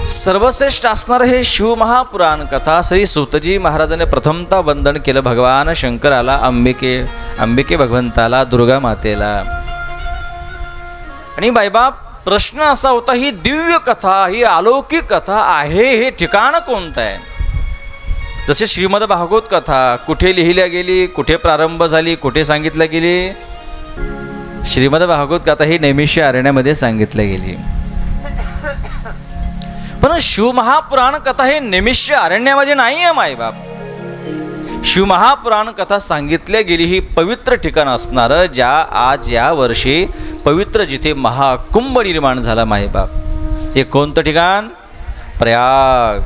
सर्वश्रेष्ठ असणारं हे शिवमहापुराण कथा श्री सूतजी महाराजांनी प्रथमतः वंदन केलं भगवान शंकराला, अंबिके भगवंताला, दुर्गा मातेला. आणि बाईबाप प्रश्न असा होता, ही दिव्य कथा, ही अलौकिक कथा आहे, हे ठिकाण कोणतं आहे? जसे श्रीमद भागवत कथा कुठे लिहिल्या गेली, कुठे प्रारंभ झाली, कुठे सांगितल्या गेली? श्रीमद भागवत कथा ही नैमिष्य अरण्यामध्ये सांगितल्या गेली. पण शिवमहापुराण कथा हे नैमिष्य अरण्यामध्ये नाही आहे मायबाप. शिवमहापुराण कथा सांगितल्या गेली ही पवित्र ठिकाण असणारं, ज्या आज या वर्षी पवित्र जिथे महाकुंभ निर्माण झाला मायबाप, हे कोणतं ठिकाण? प्रयाग.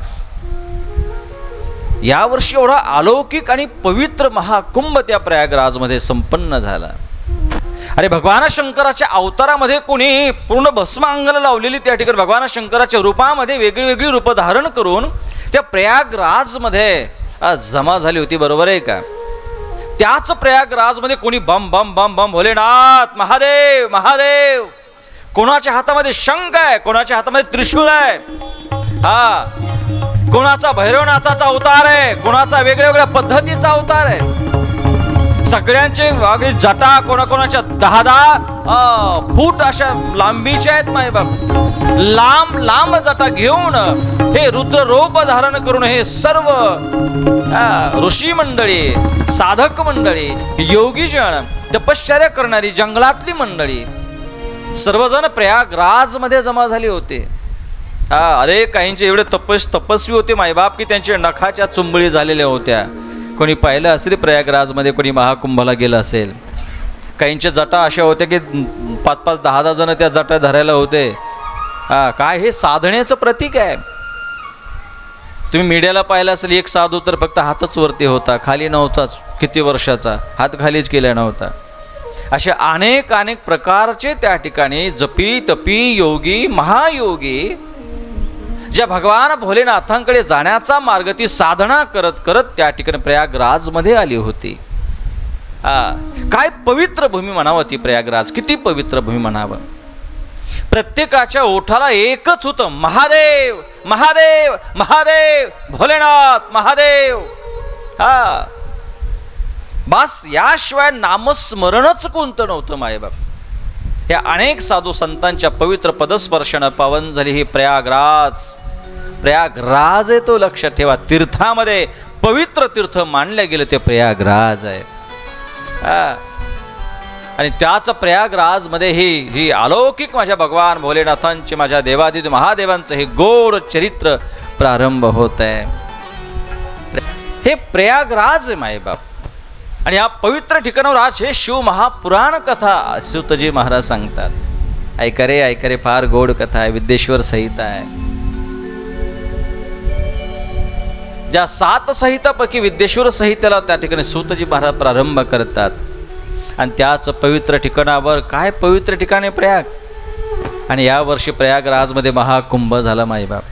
यावर्षी एवढा अलौकिक आणि पवित्र महाकुंभ त्या प्रयागराजमध्ये संपन्न झाला. अरे भगवान शंकराच्या अवतारामध्ये कोणी पूर्ण भस्म अंगाला लावलेली त्या ठिकाणी भगवान शंकराच्या रूपामध्ये वेगळी वेगळी रूपं धारण करून त्या प्रयागराजमध्ये जमा झाली होती, बरोबर आहे का? त्याच प्रयागराजमध्ये कोणी बम बम बम बम भोलेनाथ महादेव महादेव, कोणाच्या हातामध्ये शंख आहे, कोणाच्या हातामध्ये त्रिशूळ आहे, कोणाचा भैरवनाथाचा अवतार आहे, कोणाचा वेगळ्या वेगळ्या पद्धतीचा अवतार आहे. सगळ्यांचे जटा कोणाकोणाच्या 10-10 फूट अशा लांबीच्या आहेत मायबाप. लांब लांब जटा घेऊन हे रुद्ररूप धारण करून हे सर्व ऋषी मंडळी, साधक मंडळी, योगीजन, तपश्चर्या करणारी जंगलातली मंडळी सर्वजण प्रयागराजमध्ये जमा झाले होते. अरे काहींचे एवढे तपस्वी होते मायबाप की त्यांच्या नखाच्या चुंबळी झालेल्या होत्या. कोणी पाहिलं असेल प्रयागराजमध्ये, कोणी महाकुंभाला गेलं असेल. काहींच्या जटा अशा होत्या की 5-5, 10-10 जण त्या जटा धरायला होते. काय हे साधनेचं प्रतीक आहे. तुम्ही मीडियाला पाहिलं असेल, एक साधू तर फक्त हातच वरती होता, खाली नव्हताच. किती वर्षाचा हात खालीच केला नव्हता. असे अनेक अनेक प्रकारचे त्या ठिकाणी जपी तपी योगी महायोगी ज्या भगवान भोलेनाथांकडे जाण्याचा मार्ग ती साधना करत करत त्या ठिकाणी प्रयागराजमध्ये आली होती. काय पवित्र भूमी म्हणावं ती प्रयागराज, किती पवित्र भूमी म्हणावं. प्रत्येकाच्या ओठाला एकच होतं, महादेव महादेव महादेव, भोलेनाथ महादेव. बस याशिवाय नामस्मरणच कोणतं नव्हतं मायबाप. या अनेक साधू संतांच्या पवित्र पदस्पर्शानं पावन झाली ही प्रयागराज. प्रयागराज आहे तो, लक्षात ठेवा. तीर्थामध्ये पवित्र तीर्थ मानलं गेलं ते प्रयागराज आहे. आणि त्याच प्रयागराजमध्ये ही अलौकिक माझ्या भगवान भोलेनाथांचे, माझ्या देवादिदेव महादेवांचं हे गोड चरित्र प्रारंभ होत आहे. हे प्रयागराज आहे मायबाप. आणि या पवित्र ठिकाणावर आज हे शिव महापुराण कथा सूतजी महाराज सांगतात. ऐका रे फार गोड कथा आहे, विद्येश्वर संहिता आहे. ज्या 7 संहितापैकी विद्येश्वर संहितेला त्या ठिकाणी सूतजी महाराज प्रारंभ करतात. आणि त्याच पवित्र ठिकाणावर, काय पवित्र ठिकाण आहे प्रयाग. आणि या वर्षी प्रयागराजमध्ये महाकुंभ झाला माईबाप.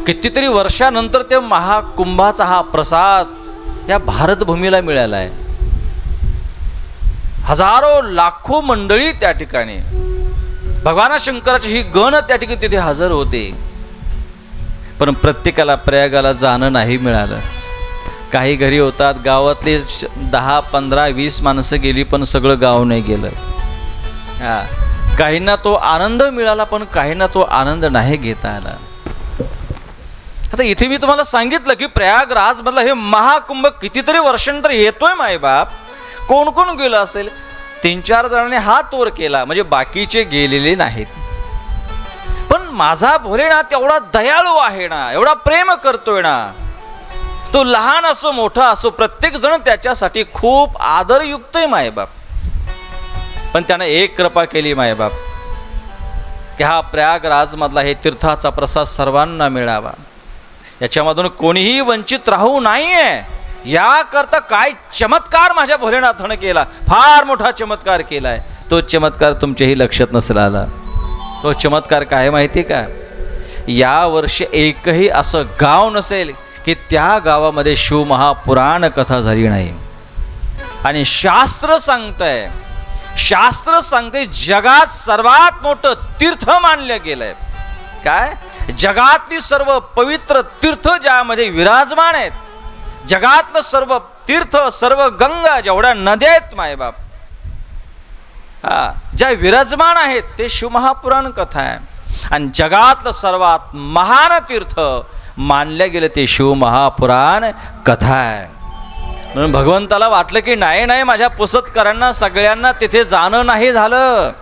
कितीतरी वर्षानंतर ते महाकुंभाचा हा प्रसाद या भारतभूमीला मिळाला आहे. हजारो लाखो मंडळी त्या ठिकाणी, भगवान शंकराची ही गण त्या ठिकाणी तिथे हजर होते. पण प्रत्येकाला प्रयागाला जाणं नाही मिळालं. काही घरी होतात गावातले 10, 15, 20 माणसं गेली, पण सगळं गाव नाही गेलं. काहींना तो आनंद मिळाला, पण काहींना तो आनंद नाही घेता आला. आता इथे मी तुम्हाला सांगितलं की प्रयागराजमधला हे महाकुंभ कितीतरी वर्षांनंतर येतोय मायबाप. कोण कोण गेलं असेल? 3-4 जणांनी हात वर केला, म्हणजे बाकीचे गेलेले नाहीत. पण माझा भोलेनाथ एवढा दयाळू आहे ना, एवढा प्रेम करतोय ना. तो लहान असो मोठा असो, प्रत्येक जण त्याच्यासाठी खूप आदरयुक्त आहे मायबाप. पण त्यानं एक कृपा केली मायबाप की हा प्रयागराजमधला हे तीर्थाचा प्रसाद सर्वांना मिळावा, याच्यामधून कोणीही वंचित राहू नाहीये. याकरता काय चमत्कार माझ्या भोलेनाथानं केला, फार मोठा चमत्कार केलाय. तो चमत्कार तुमच्याही लक्षात नसेल आला. तो चमत्कार काय माहिती का? या वर्षी एकही असं गाव नसेल की त्या गावामध्ये शिवमहापुराण कथा झाली नाही. आणि शास्त्र सांगते जगात सर्वात मोठं तीर्थ मानलं गेलंय. काय? जगातली सर्व पवित्र तीर्थ ज्यामध्ये विराजमान आहेत, जगातलं सर्व तीर्थ, सर्व गंगा, जेवढ्या नद्या आहेत मायबाप, ज्या विराजमान आहेत ते शिवमहापुराण कथा आहे. आणि जगातलं सर्वात महान तीर्थ मानलं गेलं ते शिवमहापुराण कथा आहे. म्हणून भगवंताला वाटलं की नाही माझ्या पुसतकरांना सगळ्यांना तिथे जाणं नाही झालं.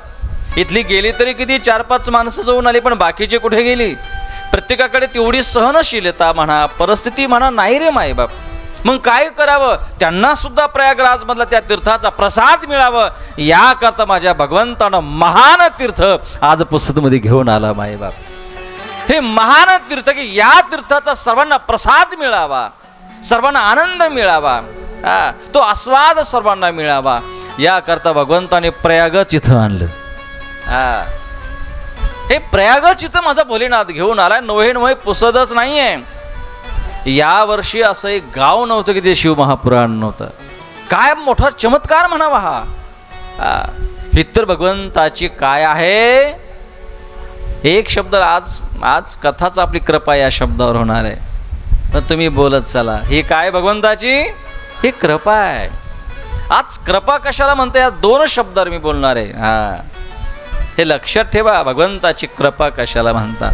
इथली गेली तरी किती 4-5 माणसं जाऊन आली, पण बाकीचे कुठे गेली? प्रत्येकाकडे तेवढी सहनशीलता म्हणा, परिस्थिती म्हणा नाही रे मायबाप. मग काय करावं? त्यांना सुद्धा प्रयागराजमधला त्या तीर्थाचा प्रसाद मिळावं याकरता माझ्या भगवंतानं महान तीर्थ आज पुस्तकमध्ये घेऊन आला मायबाप. हे महान तीर्थ की या तीर्थाचा सर्वांना प्रसाद मिळावा, सर्वांना आनंद मिळावा, तो आस्वाद सर्वांना मिळावा याकरता भगवंताने प्रयागच इथं आणलं. हे प्रयागच इथं माझा भोलेनाथ घेऊन आलाय. नोहे पुसदच नाहीये. या वर्षी असं एक गाव नव्हतं की ते शिवमहापुराण नव्हतं. काय मोठा चमत्कार म्हणावा हा. ही तर भगवंताची काय आहे. एक शब्द आज कथाच आपली कृपा या शब्दावर होणार आहे. तर तुम्ही बोलत चला. ही काय भगवंताची? ही कृपा आहे. आज कृपा कशाला म्हणते या 2 शब्दावर मी बोलणार आहे. हे लक्षात ठेवा. भगवंताची कृपा कशाला म्हणतात?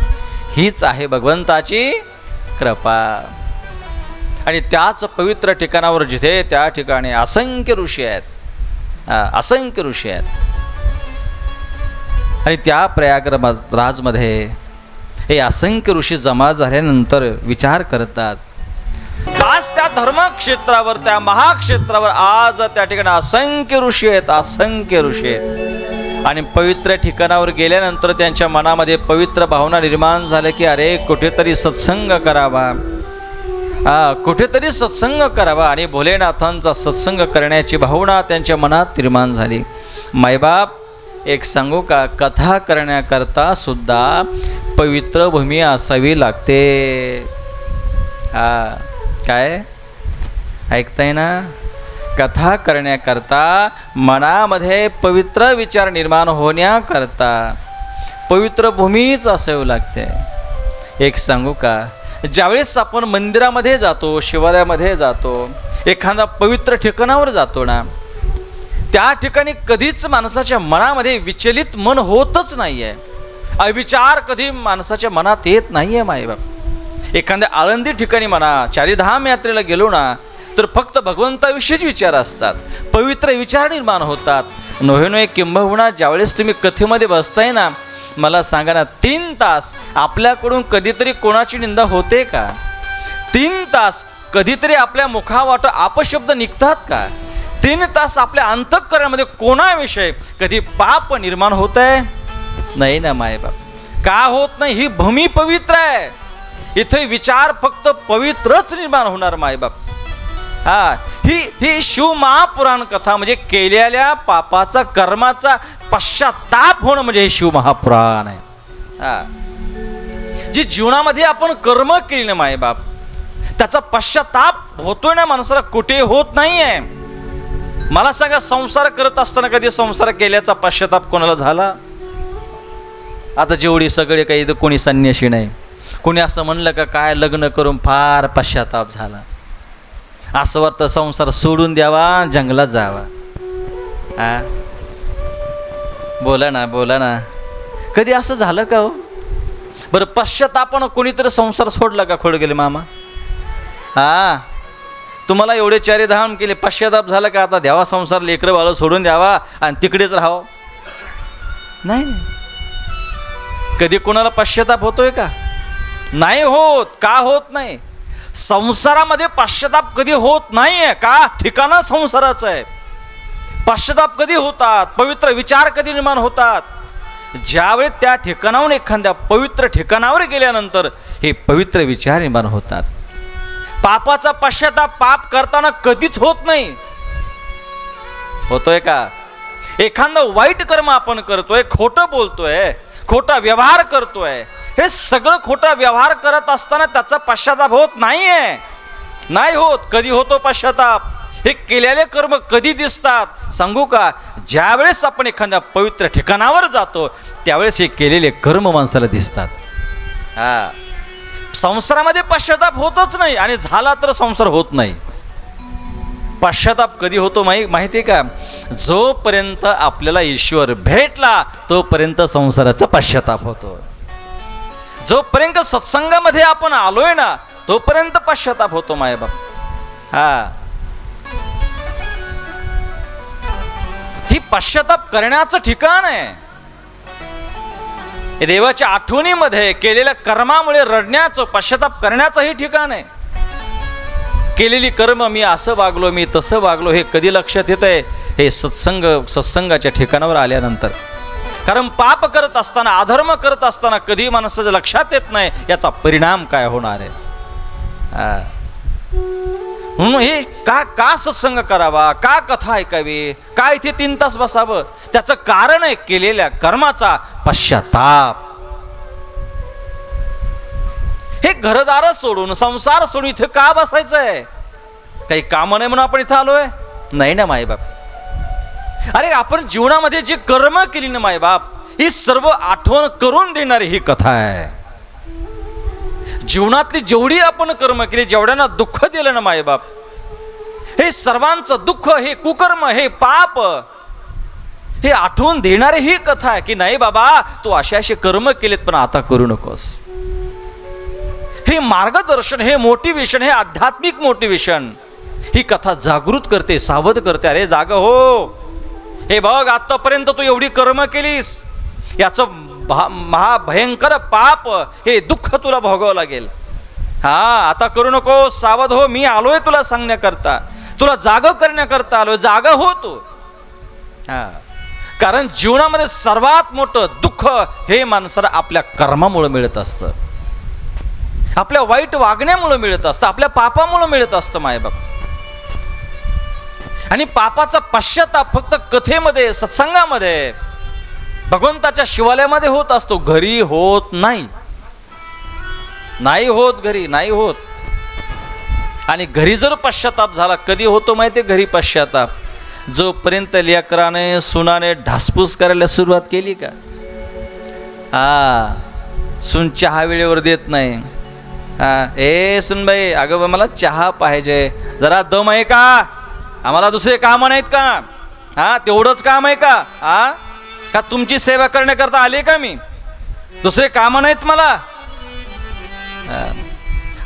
हीच आहे भगवंताची कृपा. आणि त्याच पवित्र ठिकाणावर जिथे त्या ठिकाणी असंख्य ऋषी आहेत, असंख्य ऋषी आहेत. आणि त्या प्रयागराजमध्ये हे असंख्य ऋषी जमा झाल्यानंतर विचार करतात. आज त्या धर्मक्षेत्रावर, त्या महाक्षेत्रावर आज त्या ठिकाणी असंख्य ऋषी आहेत, असंख्य ऋषी आहेत. आणि पवित्र ठिकाणावर गेल्यानंतर त्यांच्या मनामध्ये पवित्र भावना निर्माण झाल्या की अरे कुठेतरी सत्संग करावा, कुठेतरी सत्संग करावा. आणि भोलेनाथांचा सत्संग करण्याची भावना त्यांच्या मनात निर्माण झाली. मायबाप एक सांगू का, कथा करण्याकरता सुद्धा पवित्र भूमी असावी लागते. काय ऐकताय ना? कथा करण्याकरता मनामध्ये पवित्र विचार निर्माण होण्याकरता पवित्र भूमीच असावी लागते. एक सांगू का, ज्यावेळेस आपण मंदिरामध्ये जातो, शिवालयामध्ये जातो, एखाद्या पवित्र ठिकाणावर जातो ना, त्या ठिकाणी कधीच माणसाच्या मनामध्ये विचलित मन होतच नाही आहे. अविचार कधी माणसाच्या मनात येत नाही आहे मायबाप. एखाद्या आळंदी ठिकाणी म्हणा, चारीधाम यात्रेला गेलो ना तर फक्त भगवंताविषयीच विचार असतात, पवित्र विचार निर्माण होतात. नव्हे किंबहुना ज्यावेळेस तुम्ही कथेमध्ये बसताय ना, मला सांगा ना, 3 तास आपल्याकडून कधीतरी कोणाची निंदा होते का? 3 तास कधीतरी आपल्या मुखावाट अपशब्द निघतात का? 3 तास आपल्या अंतःकरणामध्ये कोणाविषयी कधी पाप निर्माण होत आहे? नाही ना मायबाप. का होत नाही? ही भूमी पवित्र आहे. इथे विचार फक्त पवित्रच निर्माण होणार मायबाप. ही शिवमहापुराण कथा म्हणजे केलेल्या पापाचा, कर्माचा पश्चाताप होणं म्हणजे हे शिवमहापुराण आहे. जी जीवनामध्ये आपण कर्म केली ना मायबाप, त्याचा पश्चाताप होतोय ना माणसाला, कुठे होत नाहीये. मला सांगा, संसार करत असताना कधी संसार केल्याचा पश्चाताप कोणाला झाला? आता जेवढी सगळे काही कोणी संन्याशी नाही, कोणी असं म्हणलं का काय लग्न करून फार पश्चाताप झाला, असं वाटतं संसार सोडून द्यावा, जंगलात जावा. बोला ना, कधी असं झालं का हो? बरं, पश्चातापानं कोणीतरी संसार सोडला का? खोड गेले मामा. तुम्हाला एवढे 4 धाम केले, पश्चाताप झाला का आता द्यावा संसार, लेकरं बाळं सोडून द्यावा आणि तिकडेच राहावं? नाही. कधी कोणाला पश्चाताप होतोय का? नाही होत. का होत नाही? संसारामध्ये पश्चाताप कधी होत नाहीये. का? ठिकाणं संसाराचं आहे. पश्चाताप कधी होतात? पवित्र विचार कधी निर्माण होतात? ज्यावेळी त्या ठिकाणाहून एखाद्या पवित्र ठिकाणावर गेल्यानंतर हे पवित्र विचार निर्माण होतात. पापाचा पश्चाताप पाप करताना कधीच होत नाही. होतोय का? एखादं वाईट कर्म आपण करतोय, खोटं बोलतोय, खोटा व्यवहार करतोय, हे सगळं खोटा व्यवहार करत असताना त्याचा पश्चाताप होत नाहीये. नाही होत. कधी होतो पश्चाताप? हे केलेले कर्म कधी दिसतात सांगू का? ज्यावेळेस आपण एखाद्या पवित्र ठिकाणावर जातो त्यावेळेस हे केलेले कर्म माणसाला दिसतात. हा, संसारामध्ये पश्चाताप होतच नाही, आणि झाला तर संसार होत नाही. पश्चाताप कधी होतो माहिती आहे का? जोपर्यंत आपल्याला ईश्वर भेटला तोपर्यंत संसाराचा पश्चाताप होतो. जोपर्यंत सत्संगामध्ये आपण आलोय ना तोपर्यंत पश्चाताप होतो मायबाप. हा, ही पश्चाताप करण्याचं ठिकाण आहे. देवाच्या आठवणीमध्ये केलेल्या कर्मामुळे रडण्याचं, पश्चाताप करण्याचं हे ठिकाण आहे. केलेली कर्म, मी असं वागलो, मी तसं वागलो, हे कधी लक्षात येत आहे? हे सत्संगाच्या ठिकाणावर आल्यानंतर. कारण पाप करत असताना, अधर्म करत असताना कधी माणसाच्या लक्षात येत नाही याचा परिणाम काय होणार आहे. म्हणून हे का सत्संग करावा, का कथा ऐकावी, का इथे 3 तास बसावं? त्याचं कारण आहे केलेल्या कर्माचा पश्चाताप. हे घरदार सोडून, संसार सोडून इथे का बसायचंय? काही काम नाही म्हणून आपण इथं आलोय? नाही ना मायबाप. अरे आपण जीवनामध्ये जे कर्म केली ना मायबाप, ही सर्व आठवण करून देणारी ही कथा आहे. जीवनातली जेवढी आपण कर्म केली, जेवढ्यांना दुःख दिलं ना मायबाप, हे सर्वांचं दुःख, हे कुकर्म, हे पाप, हे आठवून देणारी ही कथा आहे की नाही बाबा, तू असे कर्म केलेत पण आता करू नकोस. हे मार्गदर्शन, हे मोटिवेशन, हे आध्यात्मिक मोटिवेशन ही कथा जागृत करते, सावध करते. अरे जाग हो, हे बघ आतापर्यंत तू एवढी कर्म केलीस, याचं महाभयंकर पाप, हे दुःख तुला भोगावं लागेल. हा, आता करू नको, सावध हो, मी आलोय तुला सांगण्याकरता, तुला जाग करण्याकरता आलोय. जाग हो तू. हा, कारण जीवनामध्ये सर्वात मोठं दुःख हे माणसाला आपल्या कर्मामुळे मिळत असतं, आपल्या वाईट वागण्यामुळे मिळत असतं, आपल्या पापामुळे मिळत असतं मायबाप. आणि पापाचा पश्चाताप फक्त कथेमध्ये, सत्संगामध्ये, भगवंताच्या शिवालयामध्ये होत असतो. घरी होत नाही, नाही होत, घरी नाही होत. आणि घरी जर पश्चाताप झाला, कधी होतो माहिती आहे घरी पश्चाताप? जोपर्यंत लेकराने सुनाने ढासपूस करायला सुरुवात केली का, सून चहा वेळेवर देत नाही. ए सुनबाई, अगं मला चहा पाहिजे, जरा दम आहे का? आम्हाला दुसरे कामं नाहीत का? तेवढंच काम आहे का? का तुमची सेवा करण्याकरता आले का मी? दुसरे कामं नाहीत मला?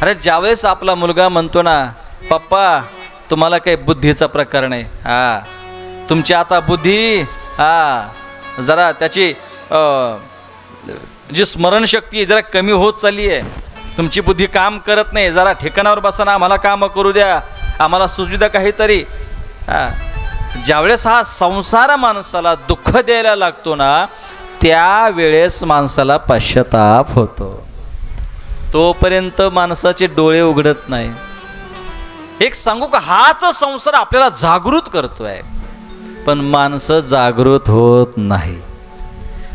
अरे ज्यावेळेस आपला मुलगा म्हणतो ना, पप्पा तुम्हाला काही बुद्धीचा प्रकार नाही, तुमची आता बुद्धी जरा त्याची जी स्मरणशक्ती जरा कमी होत चालली आहे, तुमची बुद्धी काम करत नाही, जरा ठिकाणावर बसा ना, आम्हाला कामं करू द्या, आम्हाला सुचू द्या काहीतरी. ज्यावेळेस हा संसार माणसाला दुःख द्यायला लागतो ना, त्यावेळेस माणसाला पश्चाताप होतो. तोपर्यंत माणसाचे डोळे उघडत नाही. एक सांगू का, हाच संसार आपल्याला जागृत करतोय, पण माणसं जागृत होत नाही.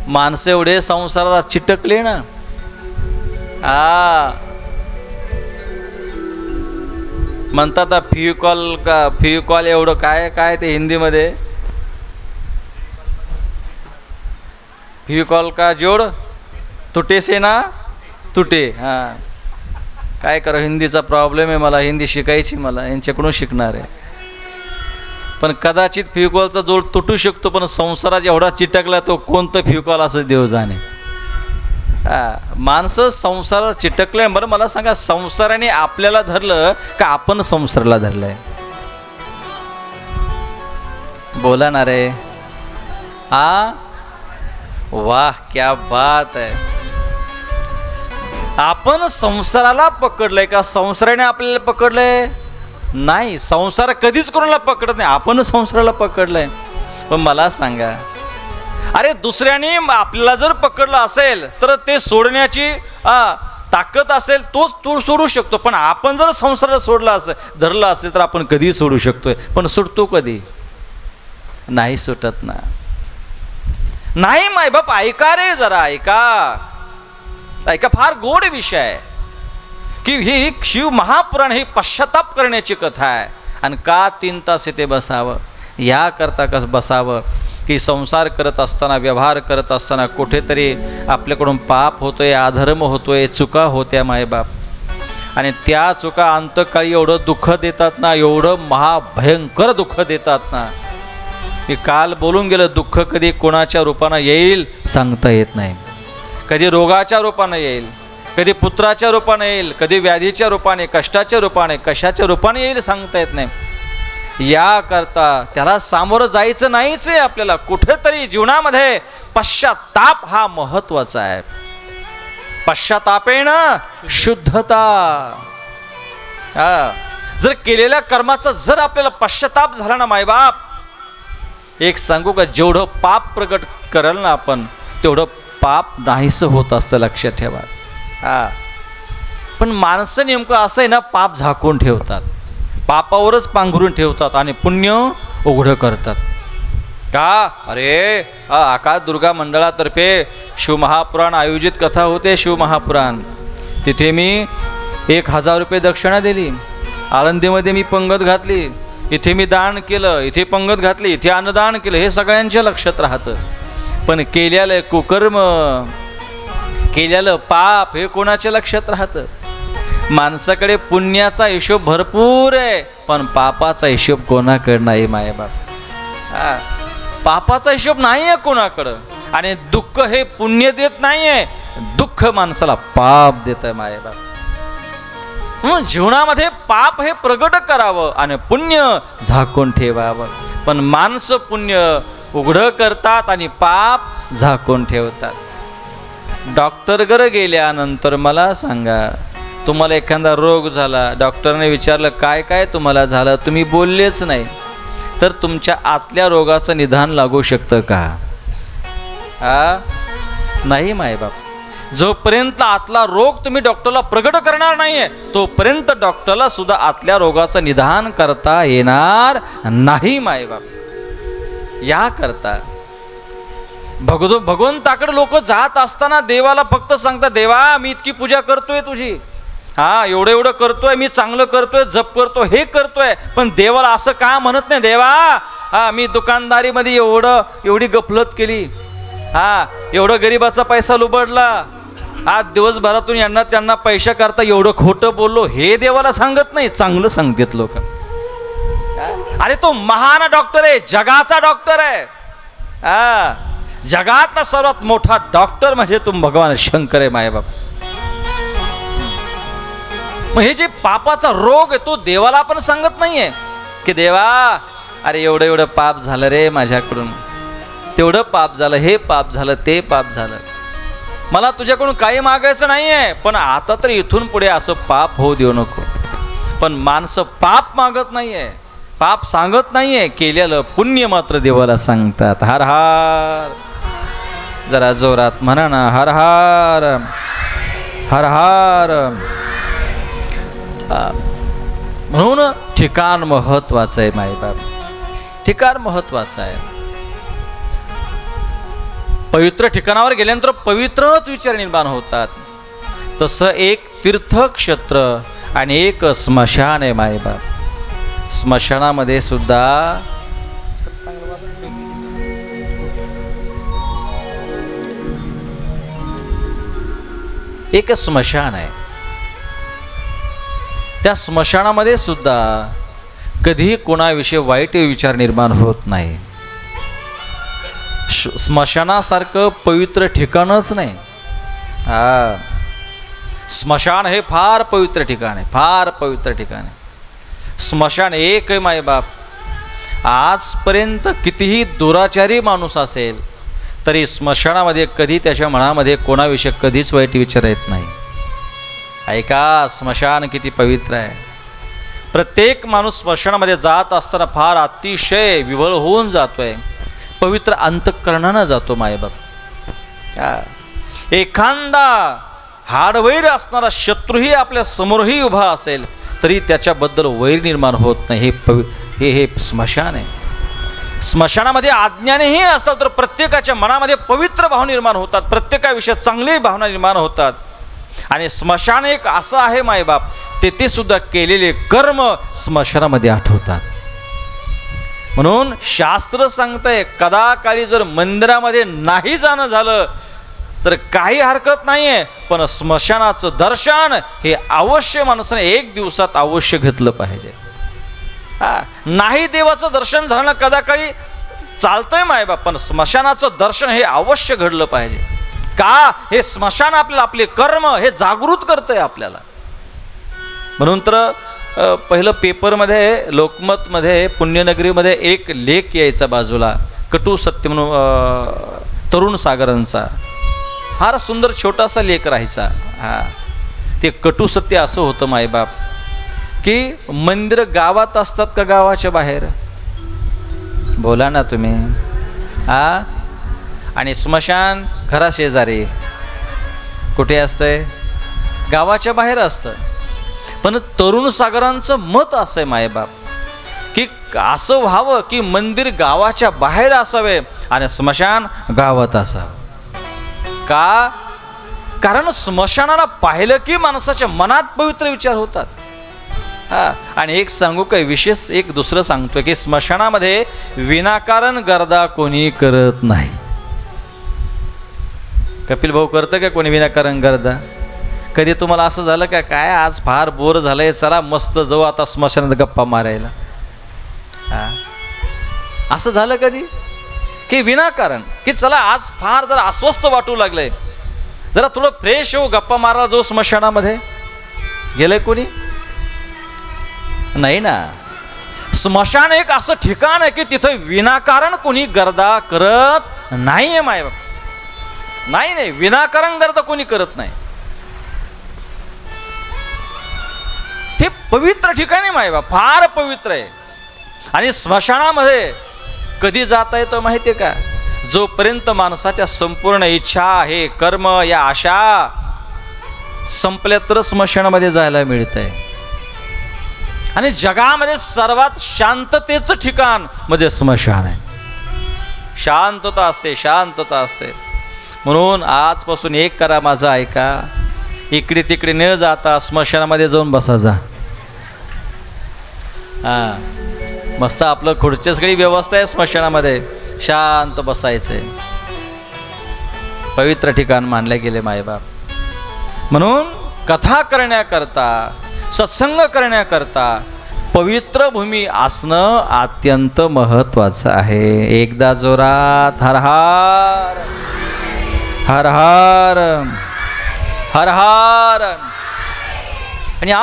माणसं एवढे संसाराला चिटकले ना, म्हणतात फ्युकॉल का, फ्युकॉल एवढं काय ते हिंदीमध्ये, फ्युकॉल का जोड तुटे से ना तुटे. काय करा, हिंदीचा प्रॉब्लेम आहे, मला हिंदी शिकायची, मला यांच्याकडून शिकणार आहे. पण कदाचित फ्युकॉलचा जोड तुटू शकतो, पण संसारात एवढा चिटकला तो कोणतं फ्युकॉल असं देव जाणे. माणसं संसारात चिटकले. बरं मला सांगा, संसाराने आपल्याला धरलं का आपण संसाराला धरलंय? बोला ना रे. वाह, क्या बात आहे. आपण संसाराला पकडलंय का संसाराने आपल्याला पकडलंय? नाही, संसार कधीच कोणाला पकडत नाही, आपण संसाराला पकडलंय. पण मला सांगा, अरे दुसऱ्याने आपल्याला जर पकडलं असेल तर ते सोडण्याची ताकद असेल, तोच तो सोडू शकतो. पण आपण जर संसाराला सोडला असेल, धरला असेल, तर आपण कधी सोडू शकतोय. पण सुटतो कधी? नाही सुटत ना. नाही मायबाप, ऐका रे, जरा ऐका, फार गोड विषय आहे की ही शिव महापुराण ही पश्चाताप करण्याची कथा आहे. आणि का 3 तास इथे बसावं? या करता कसं बसावं की संसार करत असताना, व्यवहार करत असताना कुठेतरी आपल्याकडून पाप होतोय, अधर्म होतोय, चुका होत्या मायबाप. आणि त्या चुका अंतकाळी एवढं दुःख देतात ना, एवढं महाभयंकर दुःख देतात ना. मी काल बोलून गेलं, दुःख कधी कोणाच्या रूपानं येईल सांगता येत नाही. कधी रोगाच्या रूपानं येईल, कधी पुत्राच्या रूपाने येईल, कधी व्याधीच्या रूपाने, कष्टाच्या रूपाने, कशाच्या रूपाने येईल सांगता येत नाही. याकरता त्याला सामोरं जायचं नाहीच आहे आपल्याला. कुठेतरी जीवनामध्ये पश्चाताप हा महत्वाचा आहे. पश्चातापेन शुद्धता. जर केलेल्या कर्माचा जर आपल्याला पश्चाताप झाला ना मायबाप, एक सांगू का, जेवढं पाप प्रगट कराल ना आपण तेवढं पाप नाहीसं होत असतं, लक्षात ठेवा. पण माणसं नेमकं असं आहे ना, पाप झाकून ठेवतात, पापावरच पांघरून ठेवतात आणि पुण्य उघडं करतात. का? अरे आकाश दुर्गा मंडळातर्फे शिवमहापुराण आयोजित कथा होते. शिवमहापुराण तिथे मी 1000 रुपये दक्षिणा दिली. आळंदीमध्ये मी पंगत घातली, इथे मी दान केलं, इथे पंगत घातली, इथे अन्नदान केलं. हे सगळ्यांच्या लक्षात राहतं. पण केलेलं कुकर्म, केलेलं पाप हे कोणाच्या लक्षात राहतं? माणसाकडे पुण्याचा हिशोब भरपूर आहे, पण पापाचा हिशोब कोणाकडं नाही मायबाप. पापाचा हिशोब नाही आहे कोणाकडं. आणि दुःख हे पुण्य देत नाही आहे, दुःख माणसाला पाप देत आहे मायबाप. जीवनामध्ये पाप हे प्रगट करावं आणि पुण्य झाकून ठेवावं. पण माणसं पुण्य उघडं करतात आणि पाप झाकून ठेवतात. डॉक्टरकडे गेल्यानंतर मला सांगा, तुम्हाला एखादा रोग झाला, डॉक्टरने विचारलं काय काय तुम्हाला झालं, तुम्ही बोललेच नाही, तर तुमच्या आतल्या रोगाचं निदान लागू शकतं का? नाही मायबाप. जोपर्यंत आतला रोग तुम्ही डॉक्टरला प्रगट करणार नाहीये, तोपर्यंत डॉक्टरला सुद्धा आतल्या रोगाचं निदान करता येणार नाही मायबाप. या करता भगवंताकडे लोक जात असताना देवाला फक्त सांगतात, देवा मी इतकी पूजा करतोय तुझी, एवढं एवढं करतोय, मी चांगलं करतोय, जप करतोय, हे करतोय, पण देवाला असं का म्हणत नाही, देवा मी दुकानदारीमध्ये एवढी गफलत केली, एवढं गरिबाचा पैसा लुबडला, आज दिवसभरातून यांना त्यांना पैशा करता एवढं खोटं बोललो, हे देवाला सांगत नाही, चांगलं सांगतात लोक. अरे तो महान डॉक्टर आहे, जगाचा डॉक्टर आहे. जगातला सर्वात मोठा डॉक्टर म्हणजे तुम भगवान शंकर आहे मायबाप. मग हे जे पापाचा रोग आहे तो देवाला आपण सांगत नाहीये की देवा अरे एवढं एवढं पाप झालं रे माझ्याकडून, तेवढं पाप झालं, हे पाप झालं, ते पाप झालं, मला तुझ्याकडून काही मागायचं नाहीये, पण आता तर इथून पुढे असं पाप होऊ देऊ नको. पण माणसं पाप मागत नाहीये, पाप सांगत नाहीये, केलेलं पुण्य मात्र देवाला सांगतात. हर हर, जरा जोरात म्हणा ना, हर हर हर हर. म्हणून ठिकाण महत्वाचं आहे मायबाप, ठिकाण महत्वाचं आहे. पवित्र ठिकाणावर गेल्यानंतर पवित्रच विचार निर्माण होतात. तसं एक तीर्थक्षेत्र आणि एक स्मशान आहे मायबाप. स्मशानामध्ये सुद्धा एक स्मशान आहे. त्या स्मशानामध्ये सुद्धा कधी कोणाविषयी वाईट विचार निर्माण होत नाही. स्मशानासारखं पवित्र ठिकाणच नाही. स्मशान हे फार पवित्र ठिकाण आहे, फार पवित्र ठिकाण आहे. स्मशान एक आहे मायबाप. आजपर्यंत कितीही दुराचारी माणूस असेल तरी स्मशानामध्ये कधी त्याच्या मनामध्ये कोणाविषयी कधीच वाईट विचार येत नाही. ऐका, स्मशान किती पवित्र आहे. प्रत्येक माणूस स्मशानामध्ये जात असताना फार अतिशय विव्हळ होऊन जातोय, पवित्र अंतःकरणानं जातो मायबाप. एखादा हाडवैर असणारा शत्रूही आपल्या समोरही उभा असेल तरी त्याच्याबद्दल वैर निर्माण होत नाही. हे स्मशान आहे. स्मशानामध्ये अज्ञानेही असेल तर प्रत्येकाच्या मनामध्ये पवित्र भाव निर्माण होतात, प्रत्येकाविषयी चांगली भावना निर्माण होतात. आणि स्मशान एक असं आहे मायबाप, तेथे सुद्धा केलेले कर्म स्मशानामध्ये आठवतात. म्हणून शास्त्र सांगतंय कदा काळी जर मंदिरामध्ये नाही जाणं झालं तर काही हरकत नाहीये, पण स्मशानाचं दर्शन हे अवश्य माणसाने एक दिवसात अवश्य घेतलं पाहिजे. नाही देवाचं दर्शन झालं कदा काळी चालतंय मायबाप, पण स्मशानाचं दर्शन हे अवश्य घडलं पाहिजे. का? हे स्मशान आपल्याला आपले कर्म हे जागृत करतंय आपल्याला. म्हणून तर पहिलं पेपरमध्ये लोकमतमध्ये पुण्यनगरीमध्ये एक लेख यायचा बाजूला, कटू सत्य म्हणून तरुण सागरांचा फार सुंदर छोटासा लेख राहायचा. ते कटू सत्य असं होतं मायबाप की मंदिर गावात असतात का गावाच्या बाहेर? बोला ना तुम्ही. आणि स्मशान घरा शेजारी कुठे असतंय? गावाच्या बाहेर असतं. पण तरुण सागरांचं मत असं आहे मायबाप की असं व्हावं की मंदिर गावाच्या बाहेर असावे आणि स्मशान गावात असावं. का? कारण स्मशानाला पाहिलं की माणसाच्या मनात पवित्र विचार होतात. आणि एक सांगू काय विशेष, एक दुसरं सांगतोय की स्मशानामध्ये विनाकारण गर्दा कोणी करत नाही. कपिल भाऊ करतं का कोणी विनाकारण गर्दा? कधी तुम्हाला असं झालं का काय आज फार बोर झालंय, चला मस्त जाऊ आता स्मशानात गप्पा मारायला? असं झालं कधी की विनाकारण की चला आज फार जरा अस्वस्थ वाटू लागलंय, जरा थोडं फ्रेश होऊ, गप्पा मारायला जाऊ स्मशानामध्ये? गेलंय कोणी? नाही ना. स्मशान एक असं ठिकाण आहे की तिथं विनाकारण कोणी गर्दा करत नाहीये माय. नाही, विनाकारण गर्दा कोणी करत नाही. हे पवित्र ठिकाण आहे मायबा, फार पवित्र आहे. आणि स्मशानामध्ये कधी जाता येतं माहिती आहे का? जोपर्यंत माणसाच्या संपूर्ण इच्छा, हे कर्म, या आशा संपल्या तर स्मशानामध्ये जायला मिळतंय. आणि जगामध्ये सर्वात शांततेचं ठिकाण म्हणजे स्मशान आहे. शांतता असते, शांतता असते. म्हणून आजपासून एक करा, माझं ऐका, इकडे तिकडे न जाता स्मशानामध्ये जाऊन बसा जा. मस्त आपलं खुर्ची सगळी व्यवस्था आहे स्मशानामध्ये, शांत बसायचंय. पवित्र ठिकाण मानले गेले मायबाप. म्हणून कथा करण्याकरता, सत्संग करण्याकरता पवित्र भूमी असणं अत्यंत महत्त्वाचं आहे. एकदा जोरात हर हर हर हर हर हर.